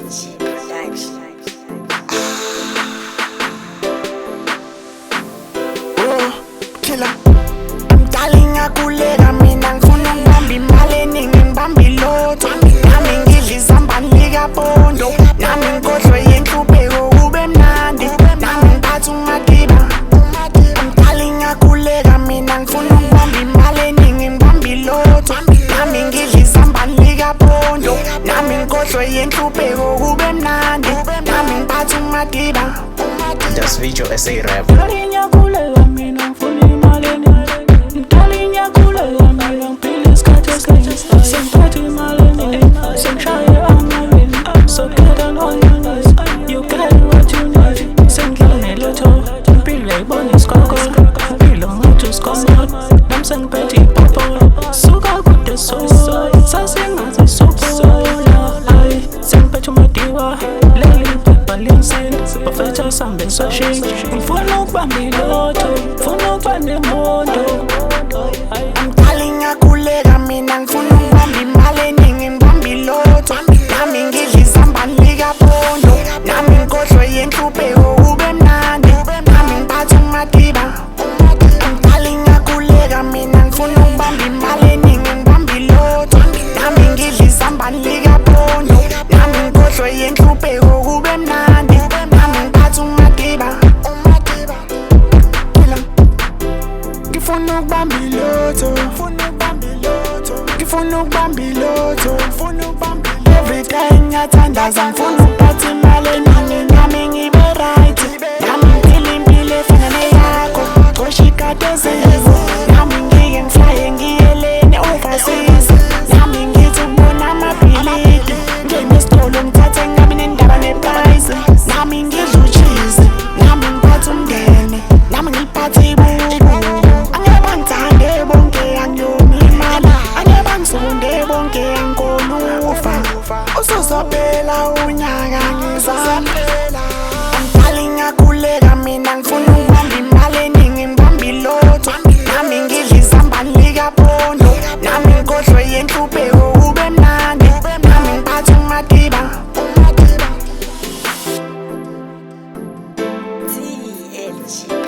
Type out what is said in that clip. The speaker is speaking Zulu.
TNG Production. Killer. Mdala ngiyakhuleka mina ngifuna ukubamba imali eningi ngibambe ilotho. Nami ngidla izambane likapondo, nami ngikhohlwe yenhlupheko kube mnandi, nami ngiphathe umadiba. Mdala ngiyakhuleka mina ngifuna ukubamba imali eningi ngibambe ilotho. Nami ngidla izambane likapondo, nami ngikhohlwe yenhlupheko kube mnandi, nami ngiphathe umadiba. Just video essay rap. Ngifuna ukubamba ilotho, ngifuna ukubamba imoto. Mdala ngiyakhuleka mina ngifuna ukubamba imali eningi ngibambe ilotho. Nami ngidla izambane likapondo, nami ngikhohlwe yenhlupheko kube mnandi, nami ngiphathe umadiba. Mdala ngiyakhuleka mina ngifuna ukubamba imali eningi ngibambe ilotho. Nami ngidla izambane likapondo, nami ngikhohlwe yenhlupheko kube mnandi, nami ngiphathe umadiba. Ngifuna ukubamba ilotho, ngifuna ukubamba ilotho. Every day ngiyathandaza ngifuna ukuphatha imali eningi nami ngibe right, nami ngiphile impilo efana neyakho. Cosha ikati eziko, nami ngike ngiflaye ngiyeleni overseas, nami ngithi ukubona amabhilidi, ngene esitolo ngithathe ngabe nendaba neprice, nami ngidla ucheese, nami ngiphathe umndeni, nami ngiphathe ibubu. Angeke bonke angiyomimali, angeke bangisunde bonke angikolufa. Usuzophela unyaka ngizama. Mdala ngiyakhuleka mina ngifuna ukubamba imali eningi ngibambe ilotho. Nami ngidla izambane likapondo, nami ngikhohlwe yenhlupheko kube mnandi, nami ngiphathe umadiba. TNG